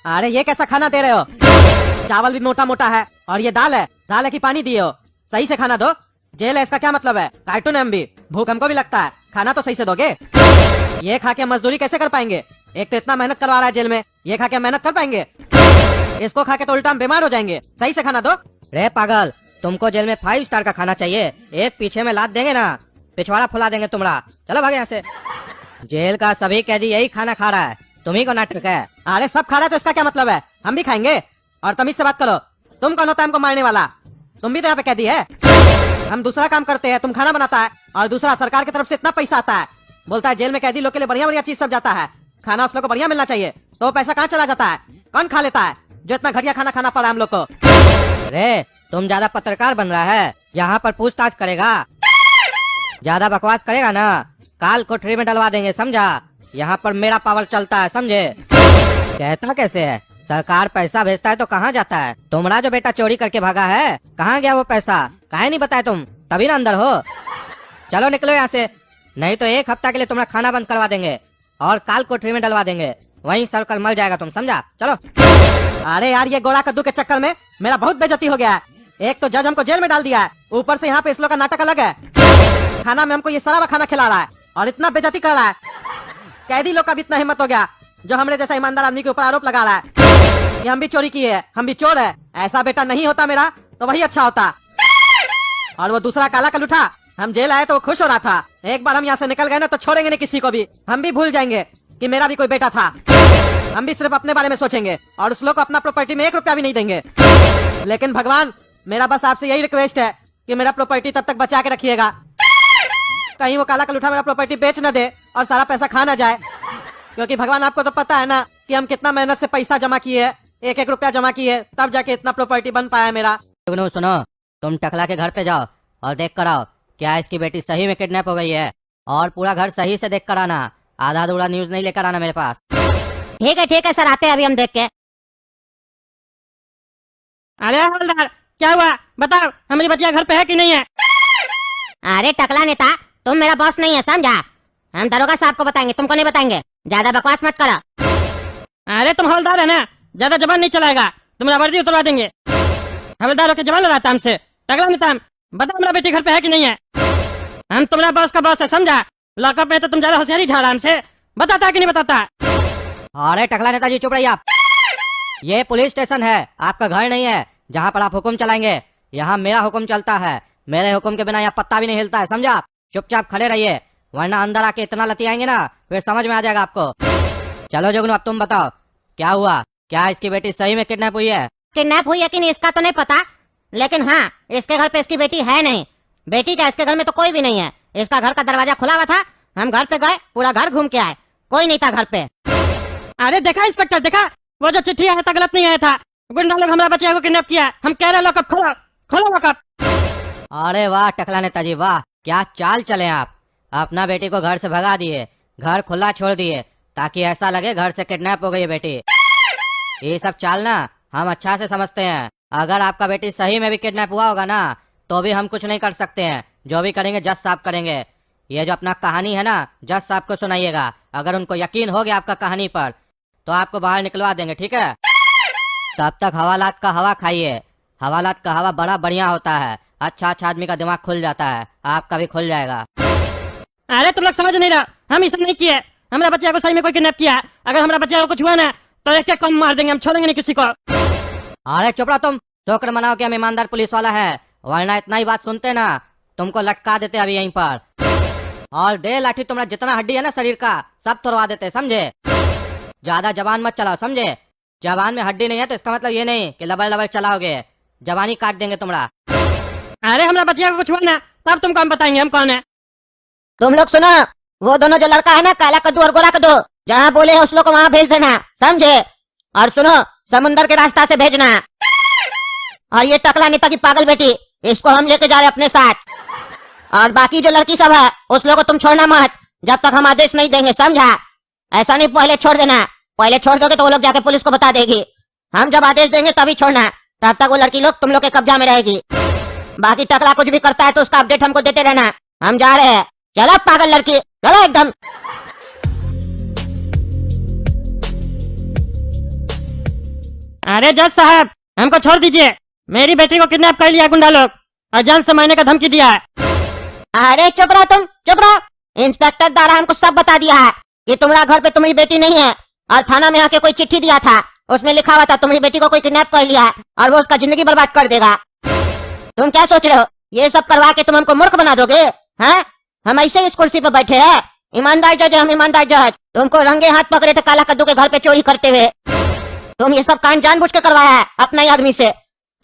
अरे ये कैसा खाना दे रहे हो? चावल भी मोटा मोटा है और ये दाल है कि पानी दिए हो? सही से खाना दो। जेल है इसका क्या मतलब है? कार्टून है हम भी, भूख हमको भी लगता है, खाना तो सही से दोगे। ये खा के मजदूरी कैसे कर पाएंगे? एक तो इतना मेहनत करवा रहा है जेल में, ये खा के मेहनत कर पाएंगे? इसको खा के तो उल्टा हम बीमार हो जाएंगे। सही से खाना दो। रे पागल, तुमको जेल में 5 स्टार का खाना चाहिए? एक पीछे में लाद देंगे ना, पिछवाड़ा फुला देंगे तुम्हारा। चलो भागे यहाँ से। जेल का सभी कैदी यही खाना खा रहा है, तुम्ही को नाटक है। अरे सब खा रहा है तो इसका क्या मतलब है? हम भी खाएंगे। और तमीज से बात करो। तुम कौन होता है हमको मारने वाला? तुम भी तो यहाँ पे कैदी है। हम दूसरा काम करते हैं, तुम खाना बनाता है। और दूसरा, सरकार की तरफ से इतना पैसा आता है, बोलता है जेल में कैदी लोग के लिए बढ़िया बढ़िया चीज सब जाता है, खाना उस लोग को बढ़िया मिलना चाहिए। तो पैसा कहाँ चला जाता है? कौन खा लेता है जो इतना घटिया खाना खाना पड़ा हम लोग को? रे तुम ज्यादा पत्रकार बन रहा है, यहाँ पर पूछताछ करेगा। ज्यादा बकवास करेगा ना, काल कोठरी में डलवा देंगे, समझा? यहाँ पर मेरा पावर चलता है, समझे? कहता कैसे है? सरकार पैसा भेजता है तो कहाँ जाता है? तुम्हारा जो बेटा चोरी करके भागा है, कहाँ गया वो पैसा? काहे नहीं बताया तुम? तभी ना अंदर हो। चलो निकलो यहाँ से, नहीं तो 1 हफ्ता के लिए तुम्हारा खाना बंद करवा देंगे और काल कोठरी में डलवा देंगे। वहीं सड़कर मर जाएगा तुम, समझा? चलो। अरे यार, ये गोड़ा कद्दू के चक्कर में मेरा बहुत बेइज्जती हो गया है। एक तो जज हमको जेल में डाल दिया है, ऊपर से यहाँ पे इस लोग का नाटक अलग है। खाना में हमको ये सड़ा हुआ खाना खिला रहा है और इतना बेइज्जती कर रहा है। कैदी लोग का भी इतना हिम्मत हो गया जो हमरे जैसा ईमानदार आदमी के ऊपर आरोप लगा रहा है कि हम भी चोरी किए हैं, हम भी चोर है। ऐसा बेटा नहीं होता मेरा तो वही अच्छा होता। और वो दूसरा काला कलूठा, हम जेल आए तो वो खुश हो रहा था। एक बार हम यहाँ से निकल गए ना तो छोड़ेंगे नहीं किसी को भी। हम भी भूल जाएंगे कि मेरा भी कोई बेटा था। हम भी सिर्फ अपने बारे में सोचेंगे और उस लोग को अपना प्रॉपर्टी में 1 रुपया भी नहीं देंगे। लेकिन भगवान, मेरा बस आपसे यही रिक्वेस्ट है कि मेरा प्रॉपर्टी तब तक बचा के रखिएगा, कहीं वो काला कलूठा मेरा प्रॉपर्टी बेच न दे और सारा पैसा खा न जाए। क्योंकि भगवान, आपको तो पता है ना कि हम कितना मेहनत से पैसा जमा किए है, 1-1 रुपया जमा किए, तब जाके इतना प्रॉपर्टी बन पाया है मेरा। सुनो, तुम टकला के घर पे जाओ और देख कर आओ क्या इसकी बेटी सही में किडनैप हो गई है, और पूरा घर सही से देख कर आना। आधा अधूरा न्यूज नहीं लेकर आना मेरे पास। ठीक है सर, आते हैं अभी हम देख के। अरे हवलदार, क्या हुआ? बताओ, हमारी बच्चिया घर पे है कि नहीं है? अरे टकला नेता, तुम मेरा बॉस नहीं है, समझा? हम दरोगा साहब को बताएंगे, तुमको नहीं बताएंगे। ज्यादा बकवास मत करो। अरे तुम हवलदार है ना, ज्यादा जबान नहीं चलाएगा, तुम्हारा वर्दी उतरवा देंगे। हवलदार होकर जबान लड़ाता हमसे। टकला नेता, बता हमारा बेटी घर पे है कि नहीं है? हम तुम्हारा बॉस का बॉस है, समझा? लॉकअप में तो तुम ज्यादा होशियारी झाड़ा हमसे। बताता कि नहीं बताता? अरे टकला नेताजी चुप रहिए आप। ये पुलिस स्टेशन है, आपका घर नहीं है जहाँ पर आप हुक्म चलाएंगे। यहाँ मेरा हुक्म चलता है, मेरे हुक्म के बिना यहाँ पत्ता भी नहीं हिलता है, समझा? चुपचाप खड़े रहिए, वरना अंदर आके इतना लतियाएंगे ना फिर समझ में आ जाएगा आपको। चलो जुगनू, अब तुम बताओ क्या हुआ? क्या इसकी बेटी सही में किडनैप हुई है? किडनैप हुई है कि नहीं इसका तो नहीं पता, लेकिन हाँ, इसके घर पे इसकी बेटी है नहीं। बेटी क्या, इसके घर में तो कोई भी नहीं है। इसका घर का दरवाजा खुला हुआ था, हम घर पे गए, पूरा घर घूम के आए, कोई नहीं था घर पे। अरे देखा इंस्पेक्टर, देखा? वो जो चिट्ठी आया था गलत नहीं आया था। गुंडा लोग हमारा बच्चे को किडनैप किया। हम कह रहे लॉकअप खोलो, खोलो लॉकअप। अरे वाह टकला नेताजी वाह, क्या चाल चले आप। अपना बेटी को घर से भगा दिए, घर खुला छोड़ दिए ताकि ऐसा लगे घर से किडनैप हो गई है बेटी। ये सब चाल ना हम अच्छा से समझते हैं। अगर आपका बेटी सही में भी किडनैप हुआ होगा ना तो भी हम कुछ नहीं कर सकते हैं। जो भी करेंगे जज साहब करेंगे। ये जो अपना कहानी है ना, जज साहब को सुनाइएगा। अगर उनको यकीन हो गया आपका कहानी पर तो आपको बाहर निकलवा देंगे, ठीक है? तब तक हवालात का हवा खाइए। हवालात का हवा बड़ा बढ़िया होता है, अच्छा आदमी का दिमाग खुल जाता है, आपका भी खुल जाएगा। अरे तुम लोग समझ नहीं रहा, हम ये सब नहीं किए। हमारा बच्चा को सही में कोई किडनैप किया। अगर हमारा बच्चा को कुछ हुआ ना तो एक कम मार देंगे, हम छोड़ेंगे नहीं किसी को। अरे चुप रहो तुम, शोकर मनाओ कि हम ईमानदार पुलिस वाला है, वरना इतना ही बात सुनते ना तुमको लटका देते अभी यहीं पर। और दे लाठी, तुम्हारा जितना हड्डी है ना शरीर का सब तोड़वा देते, समझे? ज्यादा जबान मत चलाओ, समझे? जबान में हड्डी नहीं है तो इसका मतलब ये नहीं कि लबड़ लबड़ चलाओगे, जबानी काट देंगे तुम्हारा। अरे हमारा बच्चा को कुछ हुआ ना तब तुमको हम बताएंगे हम कौन है। तुम लोग सुनो, वो दोनों जो लड़का है ना, काला कद्दू और गोरा कद्दू, जहाँ बोले है उस लोग को वहाँ भेज देना, समझे? और सुनो, समुंदर के रास्ता से भेजना। और ये टकला नेता की पागल बेटी, इसको हम लेके जा रहे अपने साथ। और बाकी जो लड़की सब है उस लोग को तुम छोड़ना मत जब तक हम आदेश नहीं देंगे, समझा? ऐसा नहीं पहले छोड़ देना, पहले छोड़ दोगे तो वो लोग जाके पुलिस को बता देगी। हम जब आदेश देंगे तभी छोड़ना, तब तक वो लड़की लोग तुम लोग के कब्जा में रहेगी। बाकी टकला कुछ भी करता है तो उसका अपडेट हमको देते रहना। हम जा रहे हैं, चलो पागल लड़की, चलो एकदम। अरे जज साहब, हमको छोड़ दीजिए। मेरी बेटी को किडनैप कर लिया गुंडा लोग और जान से मारने का धमकी दिया है। अरे चुप रहो तुम, चुप रहो। इंस्पेक्टर दारा हमको सब बता दिया है कि तुम्हारा घर पे तुम्हारी बेटी नहीं है, और थाना में आके कोई चिट्ठी दिया था, उसमें लिखा हुआ था तुम्हारी बेटी को कोई किडनैप कर लिया है और वो उसका जिंदगी बर्बाद कर देगा। तुम क्या सोच रहे हो, ये सब करवा के तुम हमको मूर्ख बना दोगे? हैं? हम ऐसे इस कुर्सी पे बैठे हैं, ईमानदार जज है हम, ईमानदार जज। तुमको रंगे हाथ पकड़े थे काला कद्दू के घर पे चोरी करते हुए। तुम ये सब कांड जानबूझ के करवाया है अपना ही आदमी से,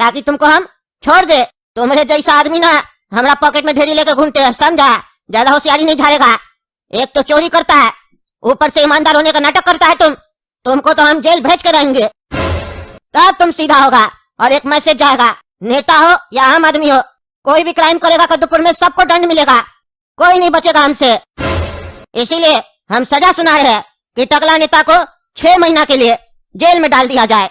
ताकि तुमको हम छोड़ दे। तुम्हारे जैसा आदमी ना हमारा पॉकेट में ढेरी लेकर घूमते हैं, समझा? ज्यादा होशियारी नहीं झाड़ेगा। एक तो चोरी करता है, ऊपर से ईमानदार होने का नाटक करता है तुमको तो हम जेल भेज के रहेंगे, तब तुम सीधा होगा। और एक मैसेज जाएगा, नेता हो या आम आदमी हो, कोई भी क्राइम करेगा कद्दूपुर में सबको दंड मिलेगा, कोई नहीं बचेगा हमसे। इसीलिए हम सजा सुना रहे हैं कि टकला नेता को 6 महीना के लिए जेल में डाल दिया जाए।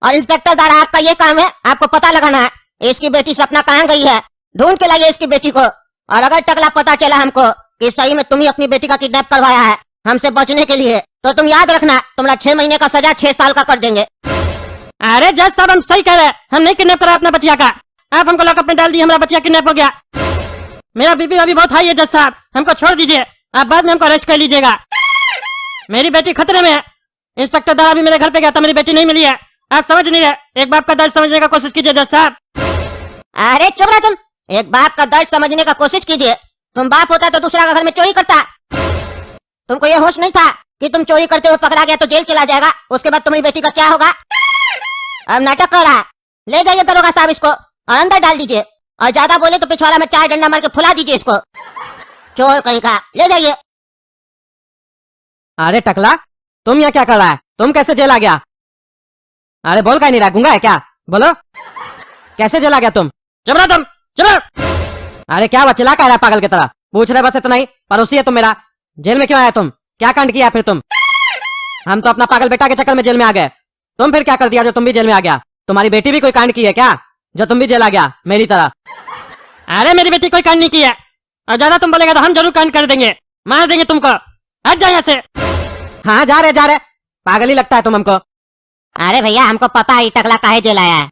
और इंस्पेक्टर दारा, आपका ये काम है, आपको पता लगाना है इसकी बेटी सपना कहाँ गई है, ढूंढ के लाइए इसकी बेटी को। और अगर टकला पता चला हमको कि सही में तुम ही अपनी बेटी का किडनैप करवाया है हमसे बचने के लिए, तो तुम याद रखना तुम्हारा 6 महीने का सजा 6 साल का कर देंगे। अरे जज साहब, हम सही कह रहे हैं, हम नहीं किडनैप करा अपना बचिया का। आप हमको लॉकअप में डाल दिए, हमारा बचिया किडनैप हो गया। मेरा बीपी अभी बहुत हाई है जज साहब, हमको छोड़ दीजिए, आप बाद में हमको अरेस्ट कर लीजिएगा। मेरी बेटी खतरे में है। इंस्पेक्टर दारा भी मेरे घर पे गया था, मेरी बेटी नहीं मिली है। आप समझ नहीं रहे, एक बाप का दर्द समझने का कोशिश कीजिए जज साहब। अरे चुप रहो तुम, एक बाप का दर्द समझने का कोशिश कीजिए। तुम बाप होता तो दूसरा का घर में चोरी करता। तुमको ये होश नहीं था कि तुम चोरी करते हुए पकड़ा गया तो जेल चला जाएगा, उसके बाद तुम्हारी बेटी का क्या होगा? अब नाटक कर रहा है, ले जाइए दरोगा साहब इसको और अंदर डाल दीजिए, और ज्यादा बोले तो पिछवाड़ा में 4 डंडा मार के फुला दीजिए इसको, चोर कहीं का। ले जाइए। अरे टकला, तुम यहाँ क्या कर रहा है? तुम कैसे जेल आ गया? अरे बोल का नहीं रहा, गूंगा है क्या? बोलो, कैसे जेल आ गया तुम? चुप रहो तुम, चुप रहो। अरे क्या बचला कह रहा है पागल की तरह? पूछ रहे बस इतना ही, पड़ोसी है तुम मेरा। जेल में क्यों आया तुम? क्या कांड किया फिर तुम? हम तो अपना पागल बेटा के चक्कर में जेल में आ गए, तुम फिर क्या कर दिया जो तुम भी जेल में आ गया? तुम्हारी बेटी भी कोई कांड की है क्या जो तुम भी जेल आ गया मेरी तरह? अरे मेरी बेटी कोई कांड नहीं किया, और ज्यादा तुम बोलेगा तो हम जरूर कांड कर देंगे, मार देंगे तुमको। हट जाओ यहाँ से। हाँ जा रहे, पागल ही लगता है तुम हमको। अरे भैया हमको पता है टकला काहे जेल आया है।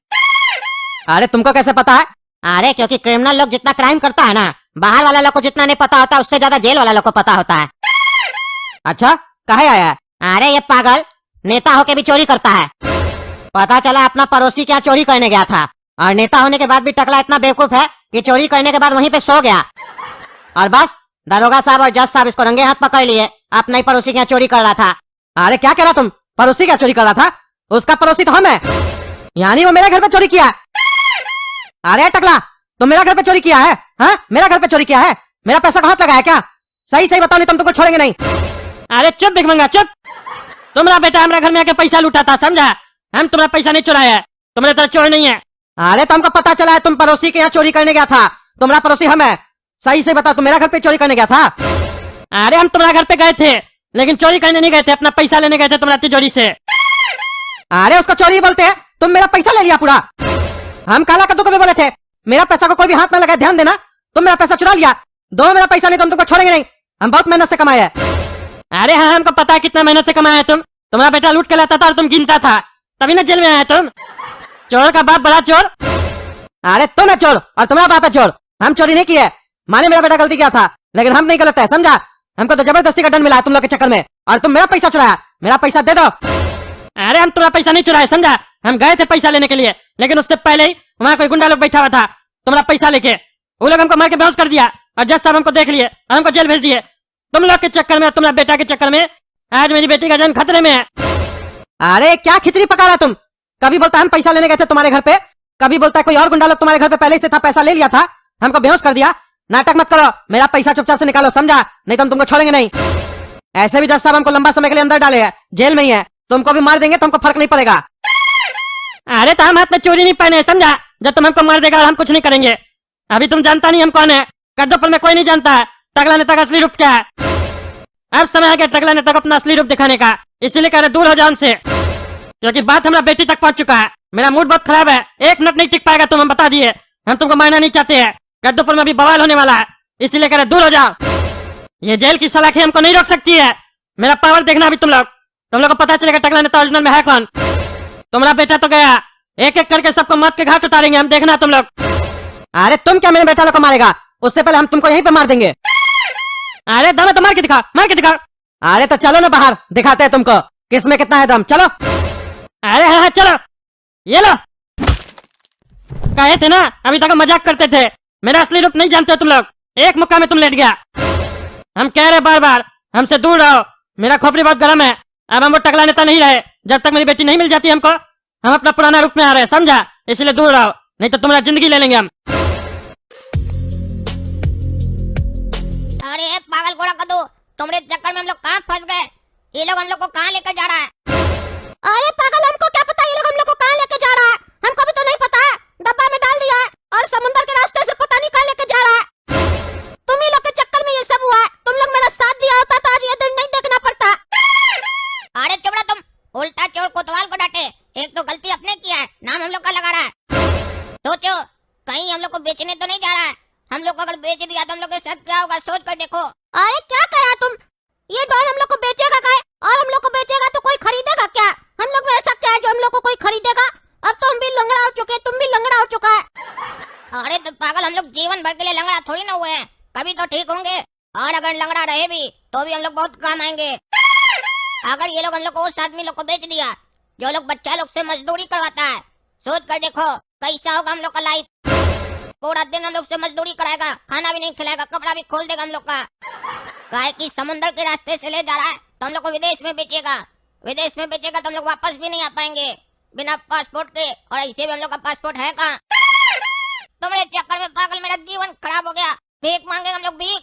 अरे तुमको कैसे पता है? अरे क्योंकि क्रिमिनल लोग जितना क्राइम करता है ना, बाहर वाला लोग को जितना नहीं पता होता उससे ज्यादा जेल वाला लोग को पता होता है। अच्छा, काहे आया है? अरे ये पागल नेता होके भी चोरी करता है। पता चला अपना पड़ोसी के यहाँ चोरी करने गया था, और नेता होने के बाद भी टकला इतना बेवकूफ है कि चोरी करने के बाद वहीं पे सो गया, और बस दरोगा साहब और जज साहब इसको रंगे हाथ पकड़ लिए, अपना ही पड़ोसी के यहाँ चोरी कर रहा था। अरे क्या कह रहा तुम? पड़ोसी क्या चोरी कर रहा था? उसका पड़ोसी तो हम है, यानी वो मेरे घर पे चोरी किया है। अरे टकला, तुम मेरा घर पे चोरी किया है? हाँ, मेरा घर पे चोरी किया है? मेरा पैसा कहाँ लगा है क्या? सही सही बताओ, नहीं तुम तुमको छोड़ेंगे नहीं। अरे चुप भिखमंगा, चुप। तुम्हारा बेटा हमारे घर में आके पैसा लूटा था, समझा? हम तुम्हारा पैसा नहीं चुराया है, तुम्हारे तरह चोर नहीं है। अरे तो हमको पता चला है तुम पड़ोसी के यहाँ चोरी करने गया था, तुम्हारा पड़ोसी हम है। सही से बताओ, तुम मेरा घर पे चोरी करने गया था? अरे हम तुम्हारे घर पे गए थे, लेकिन चोरी करने नहीं गए थे, अपना पैसा लेने गए थे तुम्हारा तिजोरी से। अरे उसको चोरी बोलते हैं, तुम मेरा पैसा ले लिया पूरा। हम काला कद्दू को भी बोले थे मेरा पैसा को कोई भी हाथ में लगाए, ध्यान देना। तुम मेरा पैसा चुरा लिया, दो मेरा पैसा नहीं तो हम तुमको छोड़ेंगे नहीं, हम बहुत मेहनत से कमाए हैं। अरे हाँ, हमको पता है कितना मेहनत से कमाया है तुम। तुम्हारा बेटा लूट के लाता था और तुम गिनता था, तभी ना जेल में आया तुम। चोर का बाप बड़ा चोर। अरे तुम है चोर और तुम्हारा बाप है चोर, हम चोरी नहीं किए। माने मेरा बेटा गलती किया था, लेकिन हम नहीं गलत है, समझा? हमको तो जबरदस्ती का दंड मिला है तुम लोग के चक्कर में, और तुम मेरा पैसा चुराया। मेरा पैसा दे दो। अरे हम तुम्हारा पैसा नहीं चुराए, समझा? हम गए थे पैसा लेने के लिए, लेकिन उससे पहले ही वहाँ कोई गुंडा लोग बैठा हुआ था तुम्हारा पैसा लेके। वो लोग हमको मार के बेहोश कर दिया, और जज साहब हमको देख लिए और हमको जेल भेज दिए। तुम लोग के चक्कर में, तुम्हारा बेटा के चक्कर में आज मेरी बेटी का जान खतरे में है। अरे क्या खिचड़ी पका रहा तुम? कभी बोलता हम पैसा लेने गए थे तुम्हारे घर पे, कभी बोलता है कोई और गुंडा लोग तुम्हारे घर पे पहले से था, पैसा ले लिया था, हमको बेहोश कर दिया। नाटक मत करो, मेरा पैसा चुपचाप से निकालो, समझा? नहीं तो हम तुमको छोड़ेंगे नहीं। ऐसे भी जज साहब हमको लंबा समय के लिए अंदर डाले हैं, जेल में ही है, तुमको भी मार देंगे, तुमको फर्क नहीं पड़ेगा। अरे तो हम हाथ में चोरी नहीं पहने, समझा? जब तुम हमको मार देगा और हम कुछ नहीं करेंगे। अभी तुम जानता नहीं हम कौन है, कद्दूपुर में कोई नहीं जानता है टकला नेता का असली रूप क्या है। अब समय आ गया टकला नेता को अपना असली रूप दिखाने का, इसीलिए कह रहे दूर हो जाओ हमसे, क्योंकि बात हमारा बेटी तक पहुंच चुका है। मेरा मूड बहुत खराब है, 1 मिनट नहीं टिक पाएगा तुम, हम बता दिए। हम तुमको मारना नहीं चाहते हैं, कद्दूपुर में अभी बवाल होने वाला है, इसीलिए कह रहे दूर हो जाओ। ये जेल की सलाखें हमको नहीं रोक सकती है। मेरा पावर देखना अभी तुम लोग को पता चलेगा टकला नेता ओरिजिनल में है कौन। तुम्हारा बेटा तो गया, एक एक करके सबको मौत के घाट उतारेंगे हम, देखना तुम लोग। अरे तुम क्या मेरे बेटा लोग को मारेगा? उससे पहले हम तुमको यहीं पे मार देंगे। अरे दम है तो मार के दिखा, मार के दिखा। अरे तो चलो ना बाहर, दिखाते हैं तुमको किसमें कितना है दम। चलो। अरे हाँ हाँ चलो, ये लो। कहे थे ना अभी तक हम मजाक करते थे, मेरा असली रूप नहीं जानते तुम लोग। एक मुक्का में तुम लेट गया। हम कह रहे बार बार हमसे दूर रहो, मेरा खोपड़ी बहुत गर्म है। अब हम वो टकला नेता नहीं रहे, जब तक मेरी बेटी नहीं मिल जाती हमको। हम अपना पुराना रूप में आ रहे हैं, समझा? इसलिए दूर रहो, नहीं तो तुम्हारा जिंदगी ले लेंगे हम। अरे पागल घोड़ा कद्दू, तुम्हारे चक्कर में हम लोग कहाँ फंस गए? ये लोग हम लोग को कहाँ लेकर जा रहा है? अरे पागल, हमको क्या पता ये लोग हम लोग को कहाँ लेकर जा रहा है? हमको भी तो नहीं पता है। डब्बा में डाल दिया है और समुद्र के रास्ते से पता नहीं कहाँ लेकर जा रहा है। तुम ही लोग के चक्कर में ये सब हुआ है। तुम लोग मेरा साथ दिया होता तो आज ये दिन नहीं देखना पड़ता। अरे चुप रहो तुम, उल्टा चोर कोतवाल को डांटे। एक तो गलती अपने किया है, नाम हम लोग का लगा रहा है। सोचो कहीं हम लोग को बेचने तो नहीं जा रहा है? हम लोग को अगर बेच दिया तो हम लोग के साथ क्या होगा, सोच कर देखो। अरे क्या करा तुम? ये डॉन हम लोग को बेचेगा क्या? और हम लोग को बेचेगा तो कोई खरीदेगा क्या? हम लोग में ऐसा क्या है जो हम लोग को कोई खरीदेगा? अब तो हम भी लंगड़ा हो चुके, तुम भी लंगड़ा हो चुका है। अरे तो पागल, हम लोग जीवन भर के लिए लंगड़ा थोड़ी ना हुए हैं, कभी तो ठीक होंगे। और अगर लंगड़ा रहे भी तो भी हम लोग बहुत काम आएंगे। अगर ये लोग हम लोग को उस आदमी लोग को बेच दिया जो लोग बच्चा लोग से मजदूरी करवाता है, सोच कर देखो कैसा होगा हम लोग का लाइफ। पूरा दिन हम लोग से मजदूरी कराएगा, खाना भी नहीं खिलाएगा, कपड़ा भी खोल देगा हम लोग का। काहे कि समुद्र के रास्ते से ले जा रहा है तो हम लोग को विदेश में बेचेगा। विदेश में बेचेगा तो हम लोग वापस भी नहीं आ पाएंगे बिना पासपोर्ट के, और ऐसे भी हम लोग का पासपोर्ट है कहाँ। तुम्हारे चक्कर में पागल मेरा जीवन खराब हो गया। भीख मांगे हम लोग, भीख।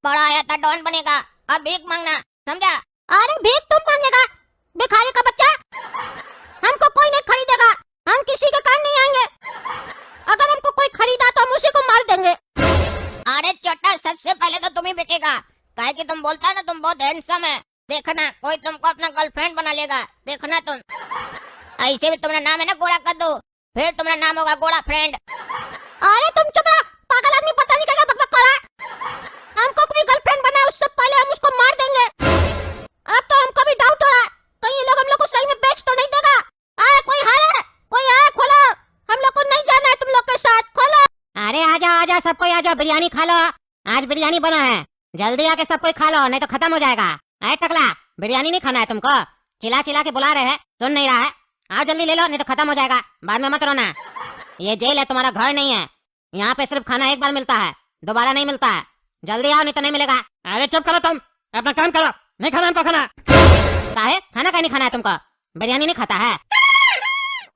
बड़ा आया था डॉन बनेगा, अब भीख मांगना, समझा? अरे भीख तुम मांगेगा, भिखारी का बच्चा? हमको कोई नहीं खरीदेगा, हम किसी के काम नहीं आएंगे। अगर हमको कोई खरीदा तो हम उसी को मार देंगे। अरे छोटा, सबसे पहले तो तुम ही बिकेगा, काहे कि तुम बोलता है ना तुम बहुत हैंडसम है। देखना कोई तुमको अपना गर्लफ्रेंड बना लेगा, देखना तुम। ऐसे भी तुम्हारा नाम है ना गोड़ा कद्दू, फिर तुम्हारा नाम होगा गोड़ा फ्रेंड। अरे तुम चुप रहो, पागल आदमी पता नहीं क्या बकबक कर रहा है। हमको कोई गर्लफ्रेंड बना उससे पहले हम उसको मार देंगे। अब तो हमको भी डाउट हो रहा है कहीं ये लोग हम लोग को सही में बेच तो नहीं देगा। आए कोई है, कोई है, खोलो, हम लोग को नहीं जाना है तुम लोग के साथ, खोलो। अरे आजा आजा, सब कोई आजा, बिरयानी खा लो। आज बिरयानी बना है, जल्दी आके सब कोई खा लो नहीं तो खत्म हो जाएगा। अरे टकला, बिरयानी नहीं खाना है तुमको? चिल्ला चिल्ला के बुला रहे हैं, सुन नहीं रहा है? आओ जल्दी ले लो नहीं तो खत्म हो जाएगा, बाद में मत रोना। ये जेल है, तुम्हारा घर नहीं है। यहाँ पे सिर्फ खाना एक बार मिलता है, दोबारा नहीं मिलता है। जल्दी आओ नहीं तो नहीं मिलेगा। अरे चुप करो तुम, अपना काम करो, नहीं खाना हमको खाना। काहे? खाना कहीं नहीं खाना है तुमको? बिरयानी नहीं खाता है?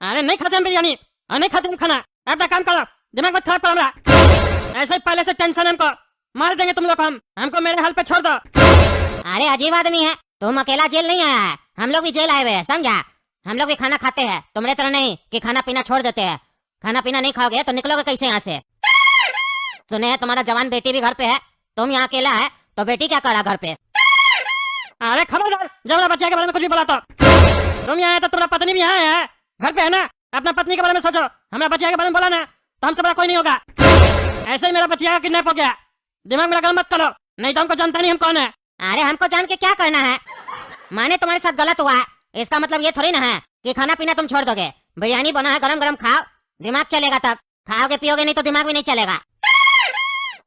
अरे नहीं खाते हम बिरयानी और नहीं खाते हम खाना, अपना काम करो, दिमाग मत खराब करो हमारा। ऐसे ही पहले से टेंशन हमको, मार देंगे तुम लोग को हम, हमको मेरे हाल पे छोड़ दो। अरे अजीब आदमी है, तुम अकेला जेल नहीं आया है, हम लोग भी जेल आए हुए हैं, समझा? हम लोग भी खाना खाते हैं, तुम्हारे तरह नहीं कि खाना पीना छोड़ देते हैं। खाना पीना नहीं खाओगे तो निकलोगे कैसे यहाँ से? सुने तुम्हारा जवान बेटी भी घर पे है, तुम यहाँ अकेला है तो बेटी क्या कर रहा घर पे? अरे खबरदार, जब मेरा बच्चे के बारे में कुछ भी बोला तो। तुम यहाँ आए तो तुम्हारा पत्नी भी यहाँ है, घर पे है ना? अपना पत्नी के बारे में सोचो, हमारा बच्चिया के बारे में बोला ना तो हमसे बड़ा कोई नहीं होगा। ऐसे ही मेरा बच्चिया किडनैप हो गया, दिमाग में लगा मत करो, नहीं तो हमको जानता नहीं हम कौन है। अरे हमको जान के क्या करना है? माने तुम्हारे साथ गलत हुआ है, इसका मतलब ये थोड़ी ना है कि खाना पीना तुम छोड़ दोगे। बिरयानी बना है, गरम गरम खाओ, दिमाग चलेगा तब। खाओगे पियोगे नहीं तो दिमाग भी नहीं चलेगा।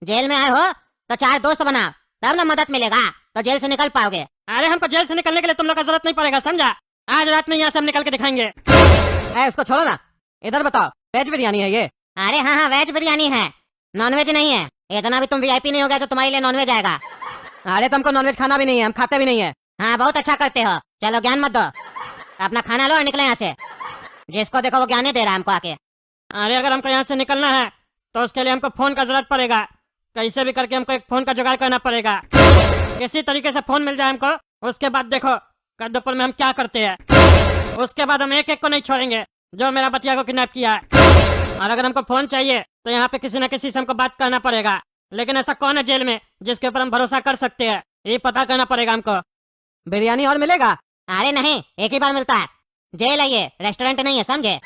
जेल में आए हो तो 4 दोस्त बनाओ, तब ना मदद मिलेगा, तो जेल से निकल पाओगे। अरे हमको जेल से निकलने के लिए तुम लोग का जरूरत नहीं पड़ेगा, समझा? आज रात में यहाँ से हम निकल के दिखाएंगे। उसको छोड़ो ना, इधर बताओ, वेज बिरयानी है ये? अरे हाँ हाँ, वेज बिरयानी है, नॉनवेज नहीं है। इतना भी तुम वीआईपी नहीं हो गया तो तुम्हारे लिए नॉनवेज आएगा। अरे तुमको नॉनवेज खाना भी नहीं है, हम खाते भी नहीं है। हाँ बहुत अच्छा करते हो, चलो ज्ञान मत दो, अपना खाना लो और निकले यहाँ से। जिसको देखो वो ज्ञान ही दे रहा है हमको आके। अरे अगर हमको यहाँ से निकलना है तो उसके लिए हमको फोन का जरूरत पड़ेगा, कैसे भी करके हमको एक फोन का जुगाड़ करना पड़ेगा। किसी तरीके से फोन मिल जाए हमको, उसके बाद देखो कद्दूपुर में हम क्या करते हैं। उसके बाद हम एक एक को नहीं छोड़ेंगे जो मेरा बच्चिया को किडनैप किया है। और अगर हमको फोन चाहिए तो यहाँ पे किसी न किसी से हमको बात करना पड़ेगा, लेकिन ऐसा कौन है जेल में जिसके ऊपर हम भरोसा कर सकते हैं, ये पता करना पड़ेगा हमको। बिरयानी और मिलेगा? अरे नहीं, एक ही बार मिलता है, जेल है ये, रेस्टोरेंट नहीं है, समझे?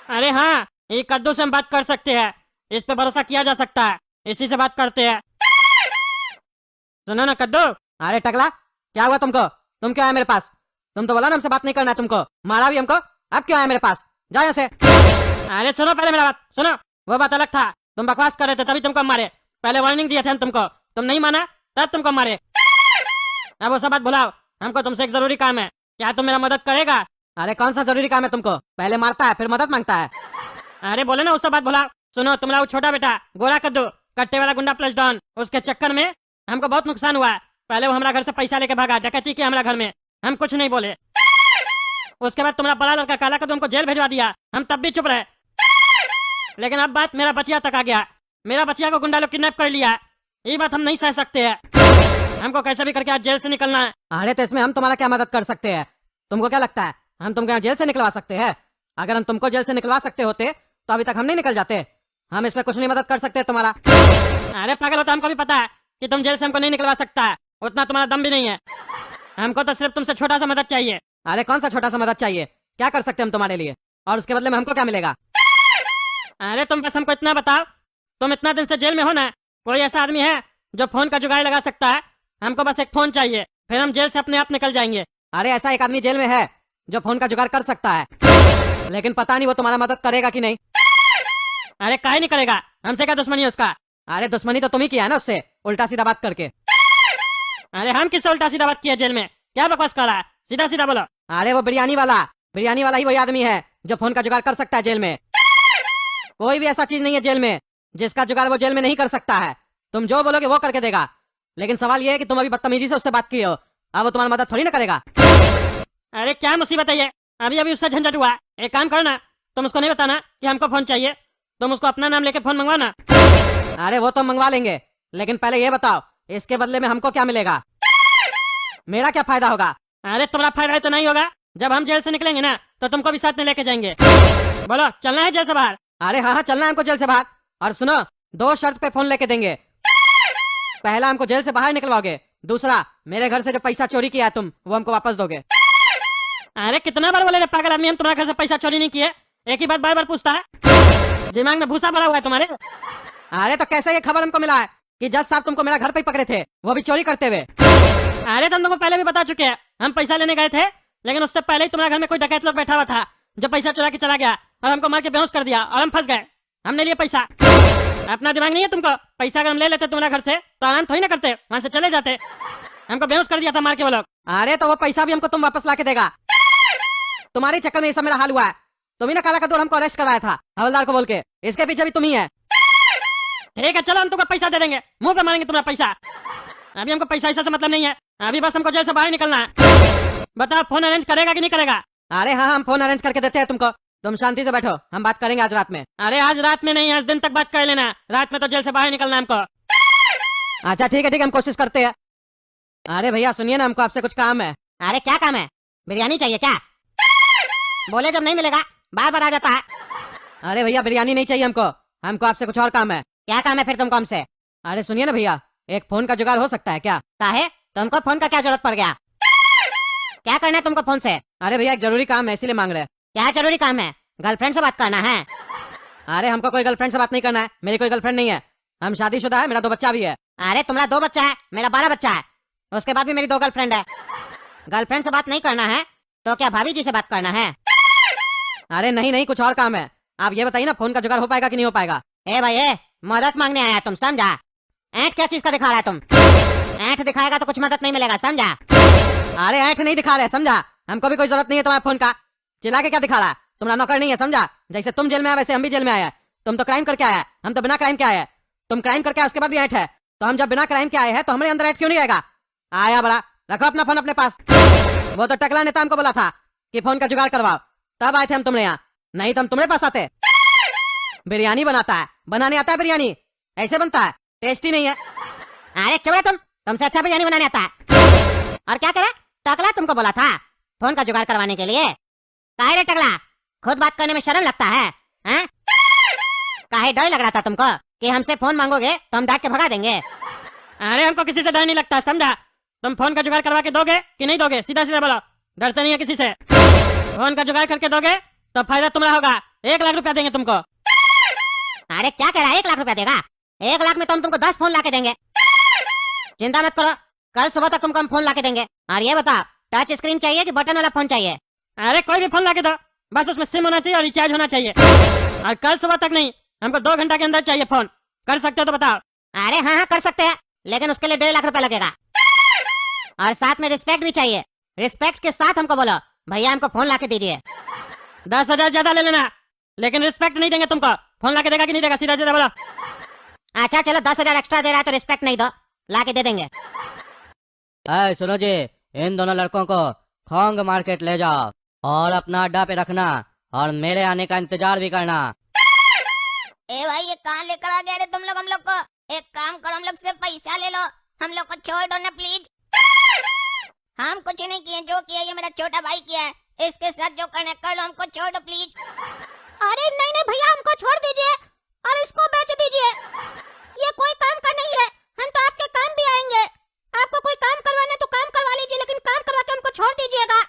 अरे हाँ, ये कद्दू से हम बात कर सकते हैं, इस पे भरोसा किया जा सकता है, इसी से बात करते हैं। सुनो ना कद्दू। अरे टकला, क्या हुआ तुमको? तुम क्या है मेरे पास? तुम तो बोला ना हमसे बात नहीं करना है तुमको, मारा भी हमको, अब क्यों आया मेरे पास? जाओ यहाँ से। अरे सुनो पहले मेरा बात सुनो। वो बात अलग था, तुम बकवास कर रहे थे तभी तुमको मारे। पहले वार्निंग दिए थे हम तुमको, तुम नहीं माना तब तुमको मारे। अब वो सब बात भुलाओ, हमको तुमसे एक जरूरी काम है, क्या तुम मेरा मदद करेगा? अरे कौन सा जरूरी काम है तुमको? पहले मारता है फिर मदद मांगता है। अरे बोले ना, उस सब बात भुलाओ। सुनो, तुम्हारा वो छोटा बेटा गोरा कद्दू, कट्टे वाला गुंडा प्लस डॉन, उसके चक्कर में हमको बहुत नुकसान हुआ है। पहले वो हमारा घर से पैसा लेके भागा, डकैती किया हमारा घर में, हम कुछ नहीं बोले। उसके बाद तुम्हारा बड़ा लड़का काला कद्दू हमको जेल भेजवा दिया, हम तब भी चुप रहे। लेकिन अब बात मेरा बचिया तक आ गया, मेरा बचिया को गुंडा लोग किडनैप कर लिया। ये बात हम नहीं सह सकते हैं, हमको कैसे भी करके आज जेल से निकलना है। अरे तो इसमें हम तुम्हारा क्या मदद कर सकते हैं? तुमको क्या लगता है हम तुमको यहाँ जेल से निकलवा सकते हैं? अगर हम तुमको जेल से निकलवा सकते होते तो अभी तक हम नहीं निकल जाते। हम इसमें कुछ नहीं मदद कर सकते तुम्हारा। अरे पागल होता, हमको भी पता है कि तुम जेल से हमको नहीं निकलवा सकता है, उतना तुम्हारा दम भी नहीं है। हमको तो सिर्फ तुमसे छोटा सा मदद चाहिए। अरे कौन सा छोटा सा मदद चाहिए? क्या कर सकते हैं हम तुम्हारे लिए और उसके बदले में हमको क्या मिलेगा? अरे तुम बस हमको इतना बताओ, तुम इतना दिन से जेल में हो ना, कोई ऐसा आदमी है जो फोन का जुगाड़ लगा सकता है? हमको बस एक फोन चाहिए, फिर हम जेल से अपने आप निकल जाएंगे। अरे ऐसा एक आदमी जेल में है जो फोन का जुगाड़ कर सकता है, लेकिन पता नहीं वो तुम्हारा मदद करेगा कि नहीं। अरे काहे नहीं करेगा, हमसे क्या दुश्मनी है उसका? अरे दुश्मनी तो तुम ही किया है ना उससे, उल्टा सीधा बात करके। अरे हम किससे उल्टा सीधा बात किया जेल में? क्या बकवास कर रहा है, सीधा सीधा बोलो। अरे वो बिरयानी वाला ही वही आदमी है जो फोन का जुगाड़ कर सकता है जेल में। कोई भी ऐसा चीज नहीं है जेल में जिसका जुगाड़ वो जेल में नहीं कर सकता है। तुम जो बोलोगे वो करके देगा, लेकिन सवाल ये है कि तुम अभी बदतमीजी से उससे बात की हो, अब वो तुम्हारी मदद थोड़ी ना करेगा। अरे क्या मुसीबत है ये, अभी अभी उससे झंझट हुआ। एक काम करो ना, तुम उसको नहीं बताना कि हमको फोन चाहिए, तुम उसको अपना नाम लेके फोन मंगवाना। अरे वो तो मंगवा लेंगे, लेकिन पहले ये बताओ इसके बदले में हमको क्या मिलेगा? मेरा क्या फायदा होगा? अरे तुम्हारा फायदा तो नहीं होगा, जब हम जेल से निकलेंगे ना तो तुमको भी साथ में लेके जाएंगे। बोलो चलना है जेल से बाहर? अरे हाँ चलना है हमको जेल से बाहर। और सुनो, 2 शर्त पे फोन लेके देंगे। पहला हमको जेल से बाहर निकलवाओगे, दूसरा मेरे घर से जो पैसा चोरी किया है तुम वो हमको वापस दोगे। अरे कितना बार बोले रे पागल आदमी, हम तुम्हारे घर से पैसा चोरी नहीं किए, एक ही बात बार बार पूछता है, दिमाग में भूसा भरा हुआ है तुम्हारे। अरे तो कैसे ये खबर हमको मिला है कि जज साहब तुमको मेरा घर पे ही पकड़े थे, वो भी चोरी करते हुए? अरे तो हम तुमको पहले भी बता चुके हैं, हम पैसा लेने गए थे, लेकिन उससे पहले ही तुम्हारे घर में कोई डकैत लोग बैठा हुआ था जो पैसा चुरा के चला गया और हमको मार के बेहोश कर दिया और हम फंस गए। हमने लिए पैसा, अपना दिमाग नहीं है तुमको? पैसा अगर हम ले लेते तुम्हारे घर से तो आराम थोड़ी ना करते, वहां से चले जाते। हमको बेहोश कर दिया था मार के वो लोग। अरे तो वो पैसा भी हमको तुम वापस ला के देगा। तुम्हारे चक्कर में ये सब मेरा हाल हुआ है। तुम ही ना काला कद्दू हमको अरेस्ट करवाया था हवलदार को बोल के, इसके पीछे भी तुम ही है। ठीक है चलो, हम तुमको पैसा दे देंगे, मुंह पे मारेंगे तुम्हारा पैसा। अभी हमको पैसा ऐसा से मतलब नहीं है, अभी बस हमको जेल से बाहर निकलना है। बताओ फोन अरेंज करेगा कि नहीं करेगा? अरे हाँ हम फोन अरेंज करके देते हैं तुमको, तुम शांति से बैठो, हम बात करेंगे आज रात में। अरे आज रात में नहीं, आज दिन तक बात कर लेना, रात में तो जेल से बाहर निकलना है हमको। अच्छा ठीक है हम कोशिश करते हैं। अरे भैया सुनिए ना, हमको आपसे कुछ काम है। अरे क्या काम है? बिरयानी चाहिए क्या? बोले जब नहीं मिलेगा बार बार आ जाता है। अरे भैया बिरयानी नहीं चाहिए हमको, हमको आपसे कुछ और काम है। क्या काम है फिर तुमको हमसे? अरे सुनिए ना भैया, एक फोन का जुगाड़ हो सकता है क्या? काहे? तुमको फोन का क्या जरूरत पड़ गया? क्या करना है तुमको फोन से? अरे भैया एक जरूरी काम है इसीलिए मांग रहे हैं। क्या जरूरी काम है? गर्लफ्रेंड से बात करना है? अरे हमको कोई गर्लफ्रेंड से बात नहीं करना है, मेरी कोई गर्लफ्रेंड नहीं है, हम शादीशुदा है, मेरा 2 बच्चा भी है। अरे तुम्हारा 2 बच्चा है, मेरा 12 बच्चा है, उसके बाद भी मेरी 2 गर्लफ्रेंड है। गर्लफ्रेंड से बात नहीं करना है तो क्या भाभी जी से बात करना है? अरे नहीं कुछ और काम है। आप ये बताइए ना फोन का जुगाड़ हो पाएगा कि नहीं हो पाएगा? ए भाई ए, मदद मांगने आया तुम, समझा? ऐंठ क्या चीज का दिखा रहा है तुम? ऐंठ दिखाएगा तो कुछ मदद नहीं मिलेगा, समझा? अरे ऐठ नहीं दिखा रहे, समझा? हमको भी कोई जरूरत नहीं है तुम्हारे फोन का, चिल्ला के क्या दिखा रहा है? तुम्हारा नौकर नहीं है, समझा? जैसे तुम जेल में आए वैसे हम भी जेल में आए हैं। तुम तो क्राइम करके आया, हम तो बिना क्राइम के आए हैं। तुम क्राइम करके आए उसके बाद भी ऐठ है, तो हम जब बिना क्राइम के आए हैं तो हमारे अंदर ऐठ क्यों नहीं रहेगा? आया बड़ा, रखो अपना फोन अपने पास। वो तो टकला नेता हमको बोला था कि फोन का जुगाड़ करवाओ, तब आए थे हम तुम्हारे यहाँ, नहीं तो हम तुम्हारे पास आते। बिरयानी बनाता है, बनाने आता है बिरयानी, ऐसे बनता है, टेस्टी नहीं है। अरे चुप तुमसे अच्छा बिरयानी बनाने आता है। और क्या करे? टकला तुमको बोला था फोन का जुगाड़ करवाने के लिए? काहे रे टकला, खुद बात करने में शर्म लगता है? हैं? काहे डर लग रहा था तुमको कि हमसे फोन मांगोगे तो हम डांट के भगा देंगे? अरे हमको किसी से डर नहीं लगता, समझा? तुम फोन का जुगाड़ करवा के दोगे कि नहीं दोगे, सीधा सीधा बोलो, डरते नहीं है किसी से। फोन का जुगाड़ करके दोगे तो फायदा तुम्हारा होगा, 1 लाख रुपया देंगे तुमको। अरे क्या कह रहा है, 1 लाख रुपया देगा? 1 लाख में तो हम तुमको 10 फोन ला के देंगे। चिंता मत करो, कल सुबह तक तुमको हम फोन ला के देंगे। और ये बताओ, टच स्क्रीन चाहिए कि बटन वाला फोन चाहिए? अरे कोई भी फोन ला के दो, बस उसमें सिम होना चाहिए और रिचार्ज होना चाहिए। और कल सुबह तक नहीं, हमको 2 घंटा के अंदर चाहिए फोन। कर सकते हो तो बताओ। अरे हाँ हाँ कर सकते हैं, लेकिन उसके लिए 1.5 लाख रुपए लगेगा। और साथ में रिस्पेक्ट भी चाहिए। रिस्पेक्ट के साथ हमको बोलो भैया हमको फोन लाके दीजिए। 10,000 ज्यादा ले लेना, लेकिन रिस्पेक्ट नहीं देंगे तुमको। फोन लाके देगा कि नहीं देगा, सीधा सीधा बोलो। अच्छा चलो 10,000 एक्स्ट्रा दे रहा है तो रिस्पेक्ट नहीं दो, लाके दे देंगे। ऐ सुनो जी, इन दोनों लड़कों को खोंग मार्केट ले जाओ और अपना अड्डा पे रखना और मेरे आने का इंतजार भी करना। ए भाई ये कहाँ लेकर आ गए रे तुम लोग हम लोग को? एक काम करो, हम लोग से पैसा ले लो, हम लोग को छोड़ दो ना प्लीज। हम कुछ नहीं किए, जो किया ये मेरा छोटा भाई किया है, इसके साथ जो करना कर लो, हमको छोड़ दो प्लीज। अरे नहीं नहीं भैया हमको छोड़ दीजिए और इसको बेच दीजिए, ये कोई काम का नहीं है, हम तो आपके काम भी आएंगे। आपको कोई काम करवाना तो काम करवा लीजिए, लेकिन काम करवा के हमको छोड़ दीजिएगा,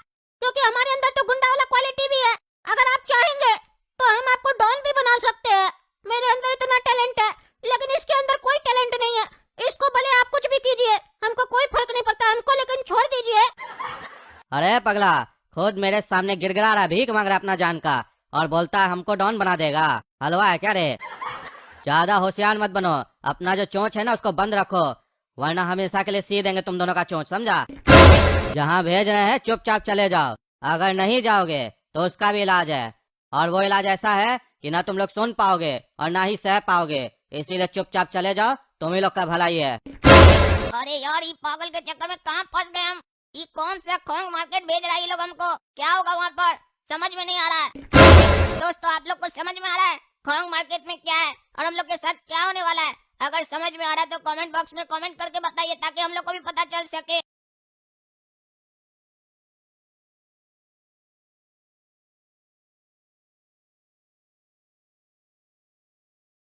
क्योंकि हमारे अंदर तो गुंडा वाला क्वालिटी भी है। अगर आप चाहेंगे तो हम आपको डॉन भी बना सकते हैं। मेरे अंदर इतना टैलेंट है, लेकिन इसके अंदर कोई टैलेंट नहीं है। इसको भले आप कुछ भी कीजिए, हमको कोई फर्क नहीं पड़ता, हमको लेकिन छोड़ दीजिए। अरे पगला, खुद मेरे सामने गिड़गिड़ा रहा, भीख मांग रहा अपना जान का, और बोलता है हमको डॉन बना देगा। हलवा है क्या रे? ज्यादा होशियार मत बनो, अपना जो चोंच है ना उसको बंद रखो, वरना हमेशा के लिए सी देंगे तुम दोनों का चोंच, समझा? जहाँ भेज रहे हैं चुपचाप चले जाओ, अगर नहीं जाओगे तो उसका भी इलाज है, और वो इलाज ऐसा है कि ना तुम लोग सुन पाओगे और ना ही सह पाओगे, इसीलिए चुपचाप चले जाओ, तुम ही लोग का भलाई है। अरे यार ये पागल के चक्कर में कहाँ फंस गए हम? ये कौन सा खोंग मार्केट भेज रहा है ये लोग हमको? क्या होगा वहाँ पर समझ में नहीं आ रहा है। दोस्तों आप लोग को समझ में आ रहा है खोंग मार्केट में क्या है और हम लोग के साथ क्या होने वाला है? अगर समझ में आ रहा है तो कमेंट बॉक्स में कमेंट करके बताइए, ताकि हम लोग को भी पता चल सके।